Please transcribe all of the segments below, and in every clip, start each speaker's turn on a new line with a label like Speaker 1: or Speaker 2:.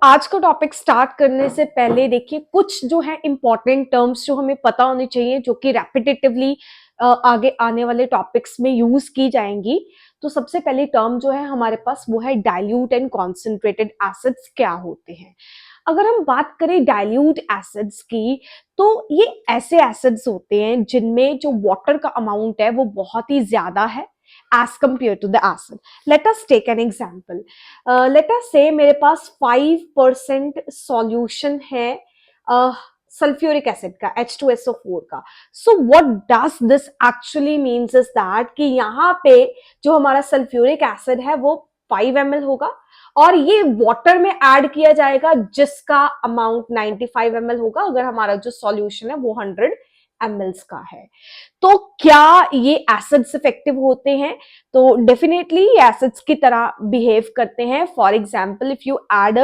Speaker 1: आज का topic start करने से पहले देखिए कुछ जो है इंपॉर्टेंट टर्म्स जो हमें पता होने चाहिए जो कि रेपिटेटिवली आगे आने वाले टॉपिक्स में यूज की जाएंगी। तो सबसे पहली टर्म जो है हमारे पास वो है डाइल्यूट एंड कॉन्सेंट्रेटेड एसिड्स क्या होते हैं। अगर हम बात करें डाइल्यूट एसिड्स की तो ये ऐसे एसिड्स होते हैं जिनमें जो वाटर का अमाउंट है वो बहुत ही ज्यादा है as compared to the acid. Let us take an example. Let us say मेरे पास 5% solution है सल्फ्यूरिक एसिड का H2SO4 का। So what does this actually means is that कि यहाँ पे जो हमारा सल्फ्यूरिक एसिड है वो 5 ml होगा और ये वाटर में ऐड किया जाएगा जिसका अमाउंट 95 ml होगा अगर हमारा जो सॉल्यूशन है वो 100 ml का है। तो क्या ये एसिड्स इफेक्टिव होते हैं? तो डेफिनेटली ये एसिड्स की तरह बिहेव करते हैं। For example if you add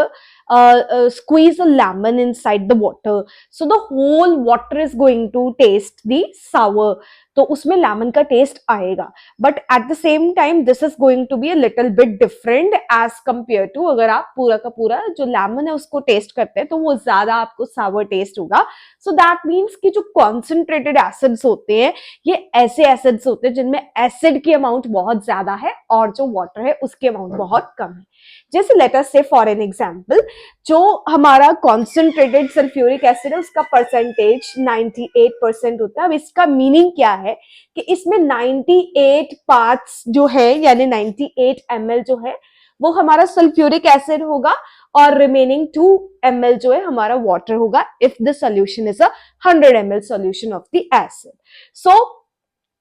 Speaker 1: squeeze a lemon inside the water, so the whole water is going to taste the sour, तो उसमें लेमन का टेस्ट आएगा but at the same time this is going to be a little bit different as compare to अगर आप पूरा का पूरा जो लेमन है उसको टेस्ट करते हैं तो वो ज्यादा आपको सावर टेस्ट होगा। सो दैट मीन्स कि जो कॉन्सेंट्रेटेड एसिड्स होते हैं ये ऐसे एसिड्स होते हैं जिनमें एसिड की अमाउंट बहुत ज्यादा है और जो वाटर है उसकी अमाउंट बहुत कम है। जैसे लेट अस से फॉर एन एग्जांपल जो हमारा कॉन्सेंट्रेटेड सल्फ्यूरिक एसिड है उसका परसेंटेज 98% होता है। अब इसका मीनिंग क्या है कि इसमें 98 पार्ट्स जो है यानी 98 ml जो है वो हमारा सल्फ्यूरिक एसिड होगा और रिमेनिंग 2 ml जो है हमारा वाटर होगा if the solution is a 100 ml solution of the acid. So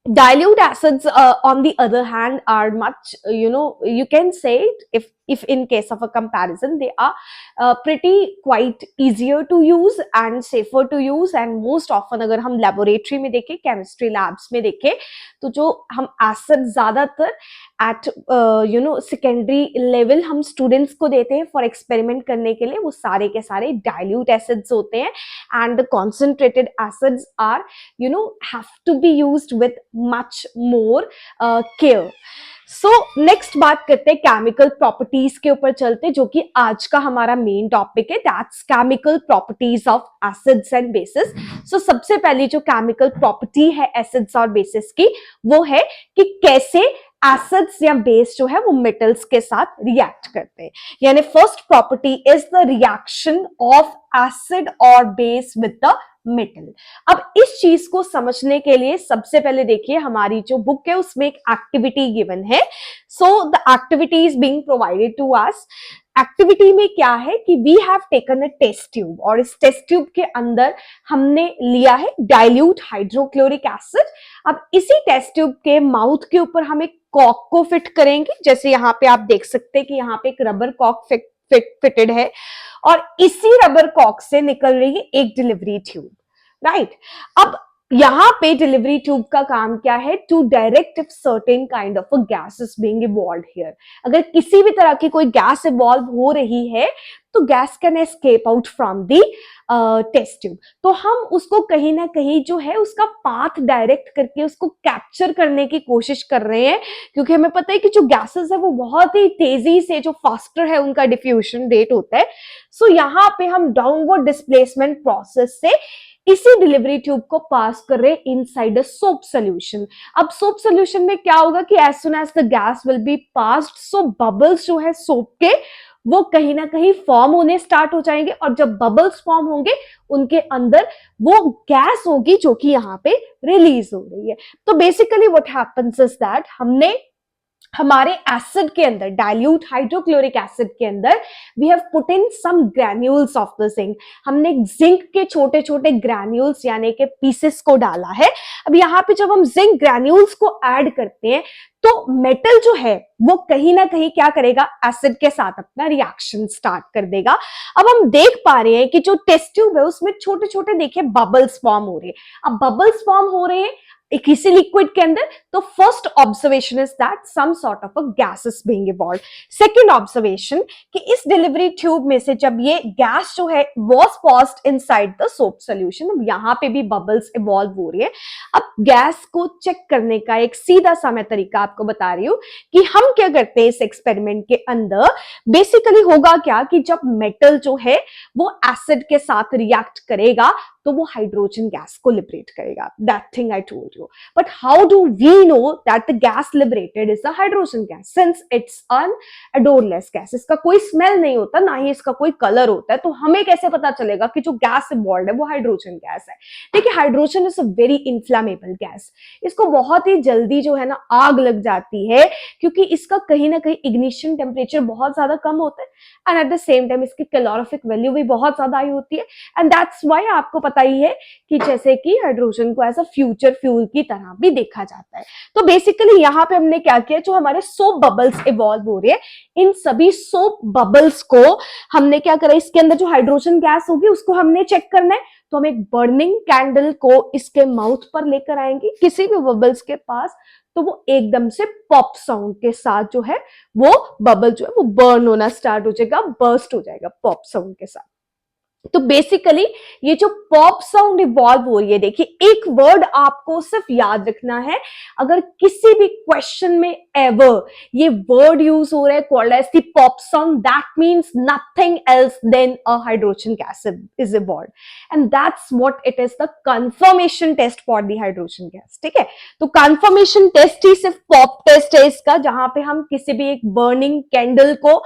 Speaker 1: dilute acids on the other hand are much you can say it if in case of a comparison they are pretty quite easier to use and safer to use and most often अगर हम laboratory में देखें chemistry labs में देखें तो जो हम acid ज्यादातर at secondary level हम students को देते हैं for experiment करने के लिए वो सारे के सारे dilute acids होते हैं and the concentrated acids are have to be used with much more care. So next बात करते हैं केमिकल प्रॉपर्टीज के ऊपर चलते जो कि आज का हमारा मेन टॉपिक है that's chemical properties of acids and bases. So सबसे पहली जो केमिकल प्रॉपर्टी है एसिड्स और बेसिस की वो है कि कैसे एसिड्स या बेस जो है वो मेटल्स के साथ रिएक्ट करते हैं। यानी first property is the reaction of acid और बेस विद द मेटल। अब इस चीज को समझने के लिए सबसे पहले देखिए हमारी जो बुक है उसमें एक एक्टिविटी गिवन है। So the activity is being provided to us. Activity में क्या है कि we have taken a test tube और इस टेस्ट ट्यूब के अंदर हमने लिया है डाइल्यूट हाइड्रोक्लोरिक एसिड। अब इसी टेस्ट ट्यूब के माउथ के ऊपर हम एक कॉक को फिट करेंगे। जैसे यहाँ पे आप देख सकते हैं कि यहाँ पे एक रबर कॉक फिटेड है और इसी रबर कॉक से निकल रही है एक डिलीवरी ट्यूब, राइट। अब यहाँ पे डिलीवरी ट्यूब का काम क्या है? To direct if certain kind of a gas is being evolved here. अगर किसी भी तरह की कोई गैस इवॉल्व हो रही है तो gas can escape out from the test tube. तो हम उसको कहीं ना कहीं जो है उसका पाथ डायरेक्ट करके उसको कैप्चर करने की कोशिश कर रहे हैं क्योंकि हमें पता है कि जो गैसेस है वो बहुत ही तेजी से जो फास्टर है उनका डिफ्यूजन रेट होता है। सो यहाँ पे हम डाउनवर्ड डिस्प्लेसमेंट प्रोसेस से इसी डिलीवरी ट्यूब को पास कर रहे इनसाइड अ सोप सोल्यूशन। अब सोप सोल्यूशन में क्या होगा कि as soon as the gas will be passed so bubbles जो है सोप के वो कहीं ना कहीं फॉर्म होने स्टार्ट हो जाएंगे और जब बबल्स फॉर्म होंगे उनके अंदर वो गैस होगी जो कि यहाँ पे रिलीज हो रही है। तो basically what happens is that हमने हमारे एसिड के अंदर डाइल्यूट हाइड्रोक्लोरिक एसिड के अंदर we have put in some granules of the zinc. हमने जिंक के छोटे छोटे ग्रैन्यूल्स यानी कि पीसेस को डाला है। अब यहाँ पे जब हम जिंक ग्रैन्यूल्स को ऐड करते हैं तो मेटल जो है वो कहीं ना कहीं क्या करेगा? एसिड के साथ अपना रिएक्शन स्टार्ट कर देगा। अब हम देख पा रहे हैं कि जो टेस्ट ट्यूब है उसमें छोटे छोटे देखिए बबल्स फॉर्म हो रहे हैं। अब बबल्स फॉर्म हो रहे हैं किसी लिक्विड के अंदर, तो first observation is that some sort of a gas is being evolve. Second observation कि इस डिलीवरी ट्यूब में से जब ये गैस जो है was paused inside the soap solution, अब यहां पे भी बबल्स इवॉल्व हो रही है। अब गैस को चेक करने का एक सीधा सा मैं तरीका आपको बता रही हूं कि हम क्या करते हैं इस एक्सपेरिमेंट के अंदर। बेसिकली होगा क्या कि जब मेटल जो है वो एसिड के साथ रिएक्ट करेगा तो वो हाइड्रोजन गैस को लिबरेट करेगा। That thing I told you. But how do we know that the gas liberated is the hydrogen gas, since it's an odourless gas, इसका कोई स्मेल नहीं होता, ना ही इसका कोई कलर होता है, तो हमें कैसे पता चलेगा कि जो गैस इवॉल्व है वो हाइड्रोजन गैस है? देखिए, hydrogen is a very inflammable gas, इसको बहुत ही जल्दी जो है ना आग लग जाती है, क्योंकि इसका कहीं ना कहीं इग्निशन टेम्परेचर बहुत ज्यादा कम होता है, and eight the same time इसकी कैलोरीफिक वैल्यू भी बहुत ज्यादा हाई होती है। एंड दैट्स व्हाई आपको पता ही है कि जैसे कि हाइड्रोजन को एज अ फ्यूचर फ्यूल की तरह भी देखा जाता है। तो बेसिकली यहाँ पे हमने क्या किया, जो हमारे सोप बबल्स इवॉल्व हो रहे हैं, इन सभी सोप बबल्स को हमने क्या करा, इसके अंदर जो हाइड्रोजन गैस होगी उसको हमने चेक करना है। तो हम एक बर्निंग कैंडल को इसके माउथ पर लेकर आएंगे किसी भी बबल्स के पास, तो वो एकदम से पॉप साउंड के साथ जो है वो बबल जो है वो बर्न होना स्टार्ट हो जाएगा, बर्स्ट हो जाएगा पॉप साउंड के साथ। तो बेसिकली ये जो पॉप साउंड इवॉल्व हो रही है, देखिए एक वर्ड आपको सिर्फ याद रखना है, अगर किसी भी क्वेश्चन में एवर ये वर्ड यूज हो रहा है called as the pop sound, that means nothing else than a hydrogen gas is evolve, and that's what it is the confirmation test for the hydrogen gas. ठीक है, तो confirmation test ही सिर्फ pop test है इसका, जहां पे हम किसी भी एक बर्निंग कैंडल को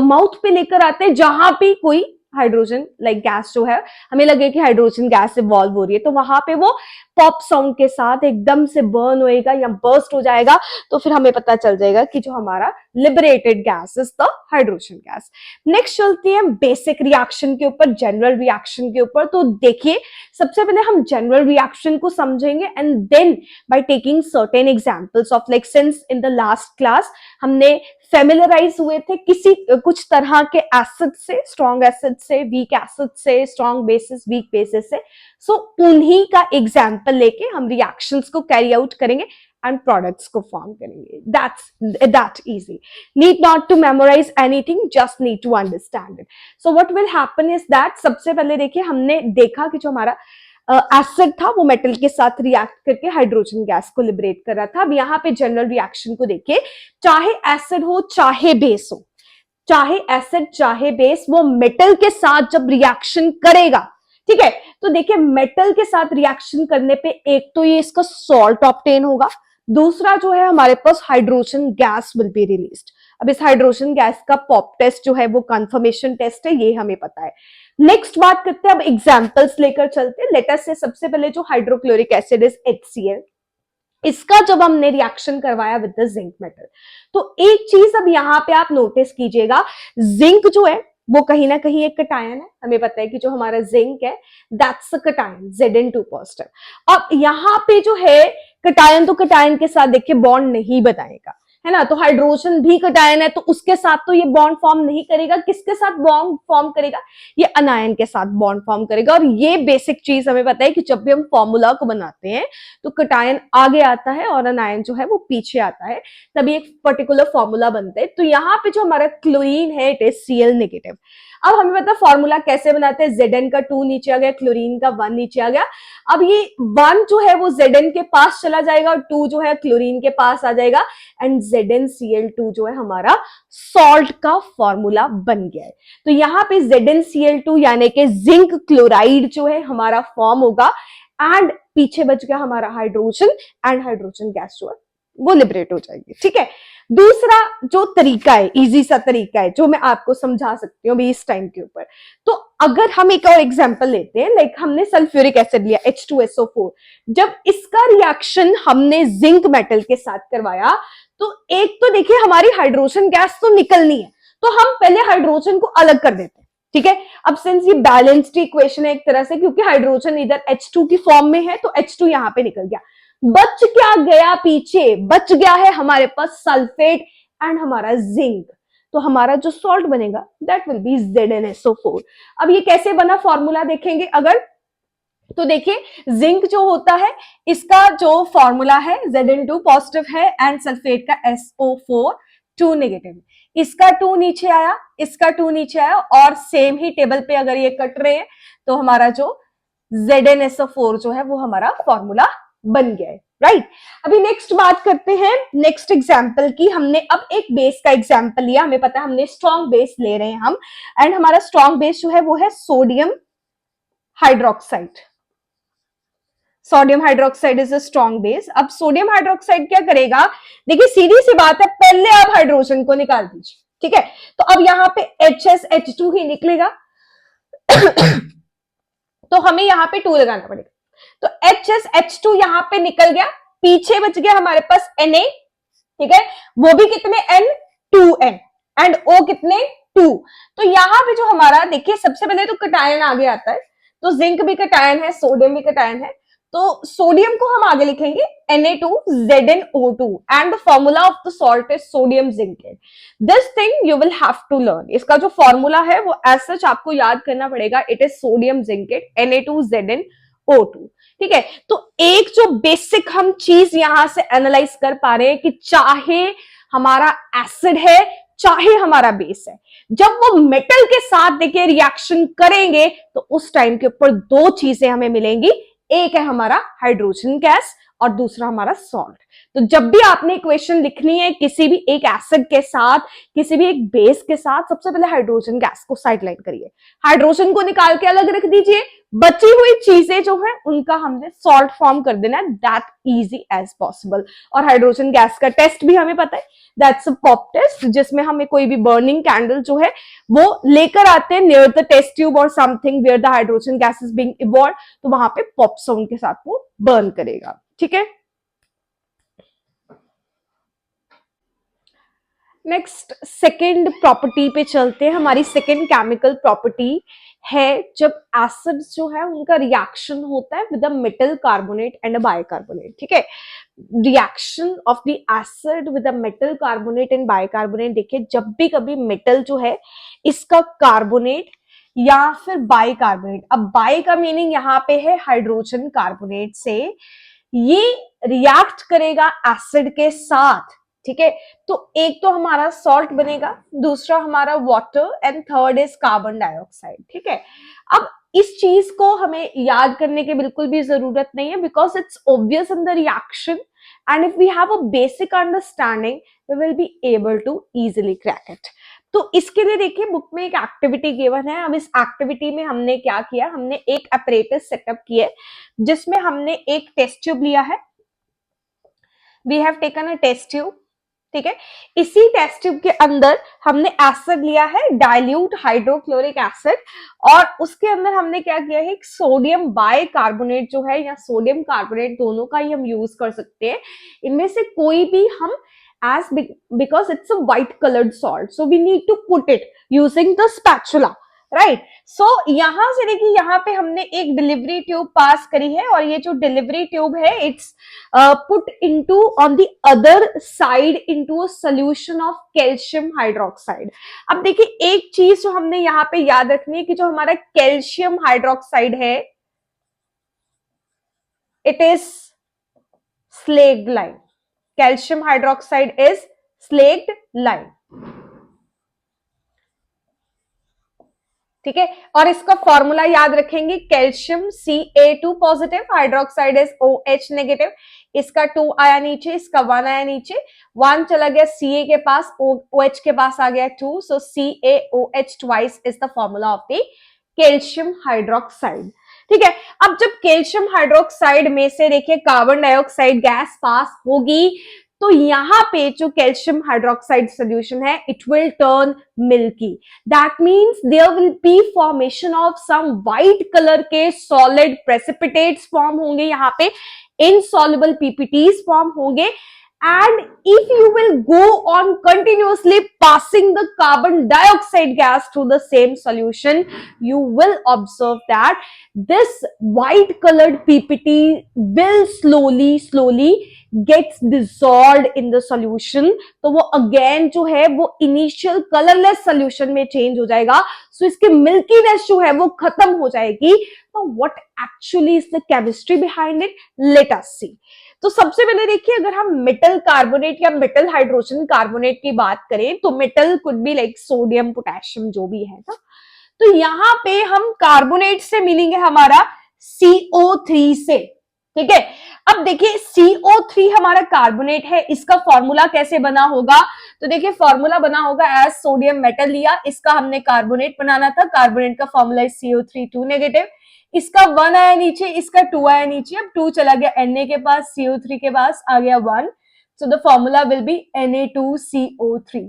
Speaker 1: माउथ पे लेकर आते हैं, जहां पे कोई हाइड्रोजन लाइक गैस जो है हमें लगे कि हाइड्रोजन गैस इवॉल्व हो रही है, तो वहां पे वो पॉप साउंड के साथ एकदम से बर्न होएगा या बर्स्ट हो जाएगा, तो फिर हमें पता चल जाएगा कि जो हमारा liberated gas is the hydrogen gas. Next चलती है बेसिक रिएक्शन के ऊपर, जनरल रिएक्शन के ऊपर। तो देखिए, सबसे पहले हम जनरल रिएक्शन को समझेंगे, and then by taking certain examples of, like since in the last class हमने फेमिलराइज हुए थे किसी कुछ तरह के एसिड से, स्ट्रॉन्ग एसिड से, वीक एसिड से, स्ट्रॉन्ग बेसिस, वीक बेसिस से, सो उन्हीं का एग्जाम्पल लेके हम रिएक्शंस को कैरी आउट करेंगे एंड प्रोडक्ट्स को फॉर्म करेंगे। That easy, need not to memorise anything, just need to understand it. So what will happen is that, सबसे पहले देखिए हमने देखा कि जो हमारा एसिड था वो मेटल के साथ रिएक्ट करके हाइड्रोजन गैस को लिबरेट कर रहा था। अब यहाँ पे जनरल रिएक्शन को देखिए, चाहे एसिड हो चाहे बेस हो, चाहे एसिड चाहे बेस, वो मेटल के साथ जब रिएक्शन करेगा, ठीक है, तो देखिए मेटल के साथ रिएक्शन करने पे एक तो ये इसका सॉल्ट ऑब्टेन होगा, दूसरा जो है हमारे पास hydrogen gas will be released. अब इस हाइड्रोजन गैस का पॉप टेस्ट जो है वो कंफर्मेशन टेस्ट है, ये हमें पता है। नेक्स्ट बात करते हैं, अब एग्जांपल्स लेकर चलते हैं। लेट अस से सबसे पहले जो हाइड्रोक्लोरिक एसिड इज HCl, इसका जब हमने रिएक्शन करवाया विद द जिंक मेटल, तो एक चीज अब यहां पे आप नोटिस कीजिएगा, जिंक जो है वो कहीं ना कहीं एक कटायन है, हमें पता है कि जो हमारा जिंक है that's a cation, Zn2 positive. अब यहां पे जो है कटायन, तो कटायन के साथ देखिए बॉन्ड नहीं बनाएगा, है ना, तो हाइड्रोजन भी कटायन है, तो उसके साथ तो ये बॉन्ड फॉर्म नहीं करेगा, किसके साथ बॉन्ड फॉर्म करेगा, ये अनायन के साथ बॉन्ड फॉर्म करेगा। और ये बेसिक चीज हमें पता है कि जब भी हम फॉर्मूला को बनाते हैं तो कटायन आगे आता है और अनायन जो है वो पीछे आता है, तभी एक पर्टिकुलर फॉर्मूला बनता है। तो यहाँ पे जो हमारा क्लोरीन है इट इज Cl नेगेटिव। अब हमें पता है फॉर्मूला कैसे बनाते हैं, Zn का 2 नीचे आ गया, क्लोरीन का 1 नीचे आ गया। अब ये 1 जो है वो Zn के पास चला जाएगा और 2 जो है क्लोरीन के पास आ जाएगा, एंड ZnCl2 जो है हमारा सॉल्ट का फॉर्मूला बन गया है। तो यहाँ पे ZnCl2 यानी कि जिंक क्लोराइड जो है हमारा फॉर्म होगा, एंड पीछे बच गया हमारा हाइड्रोजन, एंड हाइड्रोजन गैस जो है वो लिबरेट हो जाएगी। ठीक है, दूसरा जो तरीका है, इजी सा तरीका है जो मैं आपको समझा सकती हूँ अभी इस टाइम के ऊपर। तो अगर हम एक और एग्जांपल लेते हैं, लाइक हमने सल्फ्यूरिक एसिड लिया H2SO4, जब इसका रिएक्शन हमने जिंक मेटल के साथ करवाया, तो एक तो देखिए हमारी हाइड्रोजन गैस तो निकलनी है, तो हम पहले हाइड्रोजन को अलग कर देते हैं। ठीक है, अब सिंस ये बैलेंस्ड इक्वेशन है एक तरह से, क्योंकि हाइड्रोजन इधर H2 की फॉर्म में है, तो H2 यहां पे निकल गया, बच क्या गया पीछे, बच गया है हमारे पास सल्फेट एंड हमारा जिंक, तो हमारा जो सॉल्ट बनेगा दैट विल बी ZnSO4। अब ये कैसे बना फॉर्मूला देखेंगे, अगर तो देखिए जिंक जो होता है इसका जो फॉर्मूला है Zn2 पॉजिटिव है एंड सल्फेट का SO4 2 नेगेटिव। इसका 2 नीचे आया, इसका 2 नीचे आया और सेम ही टेबल पे अगर ये कट रहे हैं तो हमारा जो ZnSO4 जो है वो हमारा फॉर्मूला बन गया है, राइट। अभी नेक्स्ट बात करते हैं नेक्स्ट एग्जांपल की। हमने अब एक बेस का एग्जांपल लिया, हमें पता है हमने स्ट्रॉन्ग बेस ले रहे हैं हम, एंड हमारा स्ट्रॉन्ग बेस जो है वो है sodium hydroxide. Sodium hydroxide is a strong base. अब सोडियम हाइड्रोक्साइड क्या करेगा, देखिए सीधी सी बात है, पहले आप हाइड्रोजन को निकाल दीजिए, ठीक है। तो अब यहां पे HSH2 ही निकलेगा तो हमें यहां पे 2 लगाना पड़ेगा। तो HSH2 यहां पे निकल गया, पीछे बच गया हमारे पास Na, ठीक है, वो भी कितने N 2N एंड O कितने 2। तो यहां पे जो हमारा देखिए सबसे पहले तो कटायन आगे आता है, तो जिंक भी कटायन है, सोडियम भी कटायन है, तो सोडियम को हम आगे लिखेंगे Na2ZnO2 and the formula of the salt is sodium zincate. This thing you will have to learn. इसका जो फॉर्मूला है वो एज सच आपको याद करना पड़ेगा, it is sodium zincate Na2ZnO2, ठीक है। तो एक जो बेसिक हम चीज यहां से एनालाइज कर पा रहे हैं कि चाहे हमारा एसिड है चाहे हमारा बेस है, जब वो मेटल के साथ देखिए रिएक्शन करेंगे तो उस टाइम के ऊपर 2 चीजें हमें मिलेंगी, एक है हमारा हाइड्रोजन गैस और दूसरा हमारा सॉल्ट। तो जब भी आपने इक्वेशन लिखनी है किसी भी एक एसिड के साथ, किसी भी एक बेस के साथ, सबसे पहले हाइड्रोजन गैस को साइडलाइन करिए, हाइड्रोजन को निकाल के अलग रख दीजिए, बची हुई चीजें जो है उनका हमने सॉल्ट फॉर्म कर देना है, दैट इजी एज पॉसिबल। और हाइड्रोजन गैस का टेस्ट भी हमें पता है, दैट्स अ पॉप टेस्ट, जिसमें हमें कोई भी बर्निंग कैंडल जो है वो लेकर आते हैं नियर द टेस्ट ट्यूब और something where the hydrogen gas is being evolve, तो वहां पे पॉप साउंड के साथ वो बर्न करेगा, ठीक है। नेक्स्ट सेकेंड प्रॉपर्टी पे चलते हैं। हमारी सेकेंड केमिकल प्रॉपर्टी है जब एसिड्स जो है उनका रिएक्शन होता है with a metal carbonate and a bicarbonate, ठीक है। Reaction of the acid with a metal carbonate and bicarbonate, देखिए जब भी कभी मेटल जो है इसका कार्बोनेट या फिर बाइकार्बोनेट, अब बाई का मीनिंग यहाँ पे है हाइड्रोजन कार्बोनेट से, ये रिएक्ट करेगा एसिड के साथ, ठीक है। तो एक तो हमारा सॉल्ट बनेगा, दूसरा हमारा water and third is carbon dioxide, ठीक है। अब इस चीज को हमें याद करने की बिल्कुल भी जरूरत नहीं है, because it's obvious in the reaction and if we have a basic understanding we will be able to easily crack it. तो इसके लिए देखिए बुक में एक एक्टिविटी गिवन है। अब इस एक्टिविटी में हमने क्या किया, हमने एक अपरेटस सेटअप किया जिसमें हमने एक टेस्ट ट्यूब लिया है, we have taken a test tube, ठीक है। इसी टेस्ट ट्यूब के अंदर हमने एसिड लिया है डाइल्यूट हाइड्रोक्लोरिक एसिड, और उसके अंदर हमने क्या किया है, सोडियम बाइकार्बोनेट जो है या सोडियम कार्बोनेट, दोनों का ही हम यूज कर सकते हैं, इनमें से कोई भी हम as because it's a white colored salt so we need to put it using the spatula, right? so यहां से देखिए यहां पे हमने एक डिलीवरी ट्यूब पास करी है और ये जो डिलीवरी ट्यूब है it's put into on the other side into a solution of calcium hydroxide. अब देखिए एक चीज जो हमने यहाँ पे याद रखनी है कि जो हमारा कैल्शियम हाइड्रोक्साइड है it is slaked lime, calcium hydroxide is slaked lime, ठीक है। और इसका फॉर्मूला याद रखेंगे, calcium Ca2 positive, hydroxide is OH negative, इसका 2 आया नीचे, इसका 1 आया नीचे, 1 चला गया Ca के पास, OH के पास आ गया 2, सो CaOH twice is the formula of the calcium hydroxide, ठीक है। अब जब कैल्शियम हाइड्रोक्साइड में से देखिए कार्बन डाइऑक्साइड गैस पास होगी तो यहां पे जो कैल्शियम हाइड्रोक्साइड सॉल्यूशन है it will turn milky, that means there will be formation of some white colour के सॉलिड प्रेसिपिटेट्स फॉर्म होंगे, यहां पे इनसॉल्युबल पीपीटीज फॉर्म होंगे And if you will go on continuously passing the carbon dioxide gas through the same solution, you will observe that this white colored ppt will slowly gets dissolved in the solution. तो वो again जो है वो initial colourless solution में change हो जाएगा, सो इसके milkiness जो है वो खत्म हो जाएगी. तो what actually is the chemistry behind it, let us see. तो सबसे पहले देखिए, अगर हम मेटल कार्बोनेट या मेटल हाइड्रोजन कार्बोनेट की बात करें तो metal could be like sodium potassium जो भी है ना, तो यहां पे हम कार्बोनेट से मिलेंगे हमारा CO3 से. ठीक है, अब देखिए CO3 हमारा कार्बोनेट है, इसका फॉर्मूला कैसे बना होगा, तो देखिए फॉर्मूला बना होगा एज सोडियम मेटल लिया, इसका हमने कार्बोनेट बनाना था, कार्बोनेट का फॉर्मूला है CO3 2 नेगेटिव, इसका 1 आया नीचे, इसका 2 आया नीचे, अब 2 चला गया Na के पास, CO3 के पास आ गया 1, so the formula will be Na2CO3.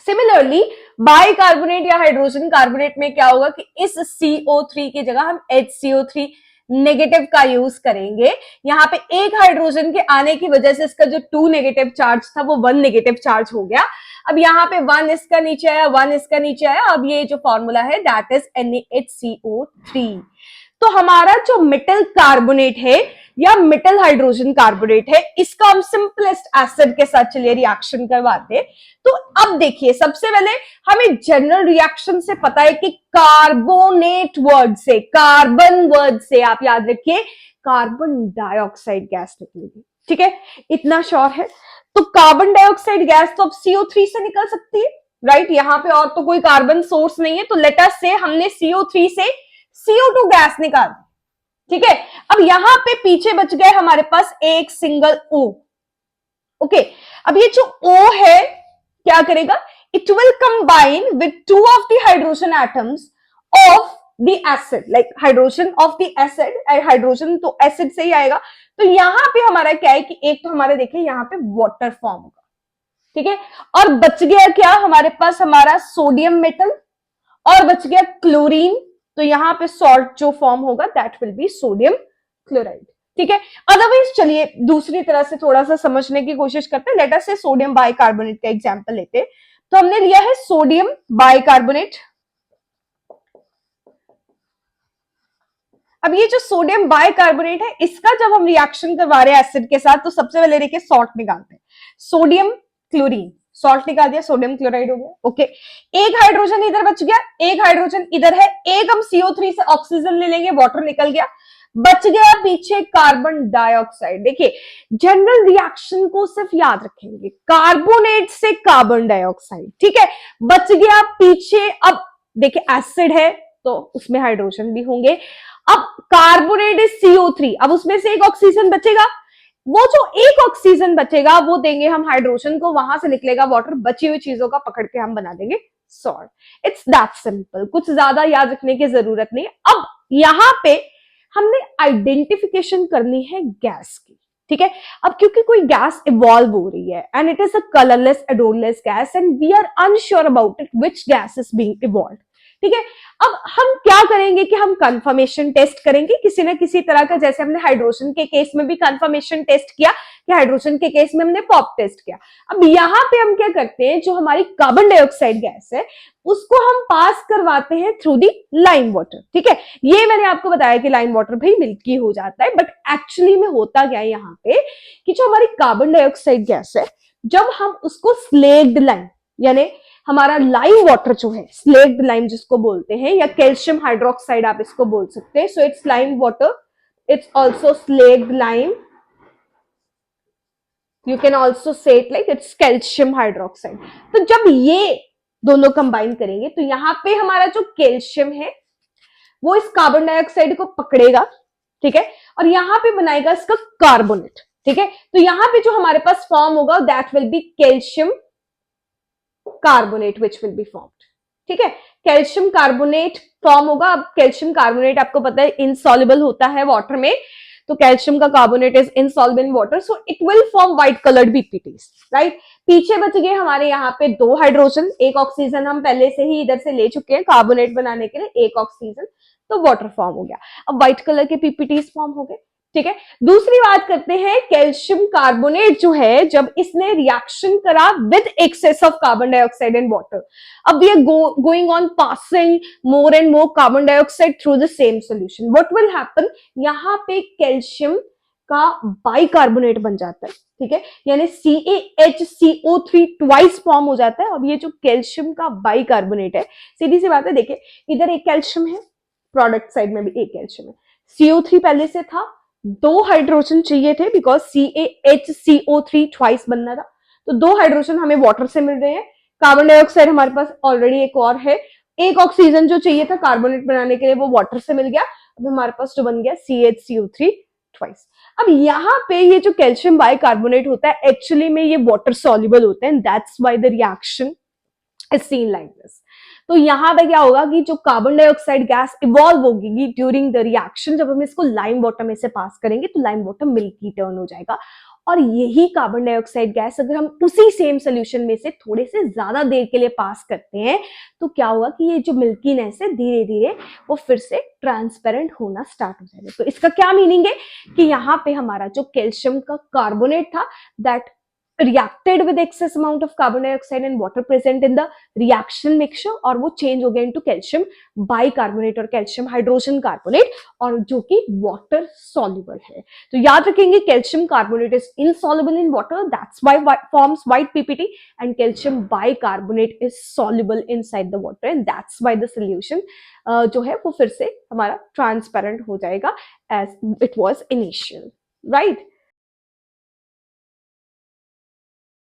Speaker 1: Similarly bicarbonate या हाइड्रोजन कार्बोनेट में क्या होगा कि इस CO3 की जगह हम HCO3 नेगेटिव का यूज करेंगे. यहाँ पे एक हाइड्रोजन के आने की वजह से इसका जो 2 नेगेटिव चार्ज था वो 1 नेगेटिव चार्ज हो गया. अब यहाँ पे 1 इसका नीचे आया, 1 इसका नीचे आया, अब ये जो फॉर्मूला है दैट इज NaHCO3. तो हमारा जो मेटल कार्बोनेट है या मेटल हाइड्रोजन कार्बोनेट है, इसका हम सिंपलेस्ट एसिड के साथ चलिए रिएक्शन करवाते. तो अब देखिए, सबसे पहले हमें जनरल रिएक्शन से पता है कि कार्बोनेट वर्ड से, कार्बन वर्ड से आप याद रखिए कार्बन डाइऑक्साइड गैस निकलेगी. ठीक है, इतना श्योर है. तो कार्बन डाइऑक्साइड गैस तो अब CO3 से निकल सकती है, राइट. यहां पे और तो कोई कार्बन सोर्स नहीं है, तो लेट अस से हमने CO3 से CO2 गैस निकाल. ठीक है, अब यहां पे पीछे बच गए हमारे पास एक सिंगल O. ओके, अब ये जो O है क्या करेगा, it will combine with 2 of the hydrogen atoms of the acid, like hydrogen of the acid, hydrogen तो एसिड से ही आएगा. तो यहां पे हमारा क्या है कि एक तो हमारे देखिए यहां पे वाटर फॉर्म होगा. ठीक है, और बच गया क्या हमारे पास, हमारा सोडियम मेटल, और बच गया क्लोरीन. तो यहां पे सॉल्ट जो फॉर्म होगा that will be sodium chloride. ठीक है, अदरवाइज चलिए दूसरी तरह से थोड़ा सा समझने की कोशिश करते हैं. लेट अस से सोडियम बाइकार्बोनेट का एग्जांपल लेते हैं. तो हमने लिया है सोडियम बाइकार्बोनेट. अब ये जो सोडियम बाइकार्बोनेट है, इसका जब हम रिएक्शन करवा रहे हैं एसिड के साथ, तो सबसे पहले देखिए सॉल्ट निकालते हैं. सोडियम क्लोरीन, सॉल्ट निकाल दिया, सोडियम क्लोराइड हो गया. ओके, एक हाइड्रोजन इधर बच गया, एक हाइड्रोजन इधर है, एक हम CO3 से ऑक्सीजन ले लेंगे, वाटर निकल गया, बच गया पीछे कार्बन डाइऑक्साइड. देखिए जनरल रिएक्शन को सिर्फ याद रखेंगे, कार्बोनेट से कार्बन डाइऑक्साइड. ठीक है, बच गया पीछे. अब देखिए एसिड है तो उसमें हाइड्रोजन भी होंगे. अब कार्बोनेट इज CO3, अब उसमें से एक ऑक्सीजन बचेगा, वो जो एक ऑक्सीजन बचेगा वो देंगे हम हाइड्रोजन को, वहां से निकलेगा वाटर, बची हुई चीजों का पकड़ के हम बना देंगे सॉल्ट. इट्स दैट सिंपल, कुछ ज्यादा याद रखने की जरूरत नहीं. अब यहां पे हमने आइडेंटिफिकेशन करनी है गैस की. ठीक है, अब क्योंकि कोई गैस इवॉल्व हो रही है and it is a colourless odourless gas and we are unsure about it which gas is being evolve. ठीक है, अब हम क्या करेंगे कि हम कंफर्मेशन टेस्ट करेंगे किसी न किसी तरह का, जैसे हमने हाइड्रोजन के केस में भी कंफर्मेशन टेस्ट किया, कि हाइड्रोजन के केस में हमने पॉप टेस्ट किया. अब यहाँ पे हम क्या करते हैं, जो हमारी कार्बन डाइऑक्साइड गैस है उसको हम पास करवाते हैं थ्रू दी लाइम वाटर. ठीक है, ये मैंने आपको बताया कि लाइम वाटर भी मिल्की हो जाता है, बट एक्चुअली में होता क्या है यहाँ पे कि जो हमारी कार्बन डाइऑक्साइड गैस है, जब हम उसको स्लेक्ड लाइम यानी हमारा लाइम वाटर जो है, स्लेक्ड लाइम जिसको बोलते हैं, या कैल्शियम हाइड्रोक्साइड आप इसको बोल सकते हैं. So it's lime water, it's also slaked lime, you can also say it like it's calcium hydroxide. तो जब ये दोनों कंबाइन करेंगे तो यहाँ पे हमारा जो कैल्शियम है वो इस कार्बन डाइऑक्साइड को पकड़ेगा. ठीक है, और यहाँ पे बनाएगा इसका कार्बोनेट. ठीक है, तो यहाँ पे जो हमारे पास फॉर्म होगा that will be calcium carbonate which will be formed. ठीक है, कैल्शियम कार्बोनेट फॉर्म होगा. अब कैल्शियम कार्बोनेट आपको पता है इनसॉल्युबल होता है वाटर में, तो कैल्शियम का carbonate is insoluble in water, so it will form white coloured PPTs. Right, पीछे बच गए हमारे यहाँ पे 2 हाइड्रोजन, एक ऑक्सीजन हम पहले से ही इधर से ले चुके हैं कार्बोनेट बनाने के लिए, एक ऑक्सीजन, तो वाटर फॉर्म हो गया. अब व्हाइट कलर के पीपीटीज फॉर्म हो गए. ठीक है। दूसरी बात करते हैं, कैल्शियम कार्बोनेट जो है, जब इसने रिएक्शन करा with excess of carbon dioxide and water, अब we are going on passing more and more carbon dioxide through the same solution, what will happen, यहाँ पे कैल्शियम का बाइकार्बोनेट बन जाता है, ठीक है, यानी CaHCO3 ट्वाइस फॉर्म हो जाता है। अब ये जो कैल्शियम का बाइकार्बोनेट है, सीधी सी बात है, देखिए इधर एक कैल्शियम है, प्रोडक्ट साइड में भी एक कैल्शियम है, CO3 पहले से था, 2 हाइड्रोजन चाहिए थे बिकॉज CaHCO3 ट्वाइस बनना था, तो 2 हाइड्रोजन हमें वाटर से मिल रहे हैं, कार्बन डाइऑक्साइड हमारे पास ऑलरेडी एक और है, एक ऑक्सीजन जो चाहिए था कार्बोनेट बनाने के लिए वो वाटर से मिल गया, अब हमारे पास जो बन गया CaHCO3 ट्वाइस। अब यहाँ पे ये जो कैल्शियम बाइकार्बोनेट होता है एक्चुअली में ये वाटर सॉल्युबल होते हैं, that's why the reaction is seen like this. तो यहाँ पे क्या होगा कि जो कार्बन डाइऑक्साइड गैस इवॉल्व होगी ड्यूरिंग द रिएक्शन, जब हम इसको लाइम वाटर में से पास करेंगे तो लाइम वाटर मिल्की टर्न हो जाएगा, और यही कार्बन डाइऑक्साइड गैस अगर हम उसी सेम सोल्यूशन में से थोड़े से ज्यादा देर के लिए पास करते हैं तो क्या होगा कि ये जो मिल्कीनेस है धीरे धीरे वो फिर से ट्रांसपेरेंट होना स्टार्ट हो जाएगा। तो इसका क्या मीनिंग है कि यहाँ पे हमारा जो कैल्शियम का कार्बोनेट था that reacted with excess amount of carbon dioxide and water present in the reaction mixture, और वो चेंज हो गया इनटू कैल्शियम बाइकार्बोनेट और कैल्शियम हाइड्रोजन कार्बोनेट, और जो कि वाटर सॉल्युबल है। तो याद रखेंगे calcium carbonate is insoluble in water, that's why forms white PPT, and calcium bicarbonate is soluble inside the water and that's why the solution जो है वो फिर से हमारा ट्रांसपेरेंट हो जाएगा as it was initial, right.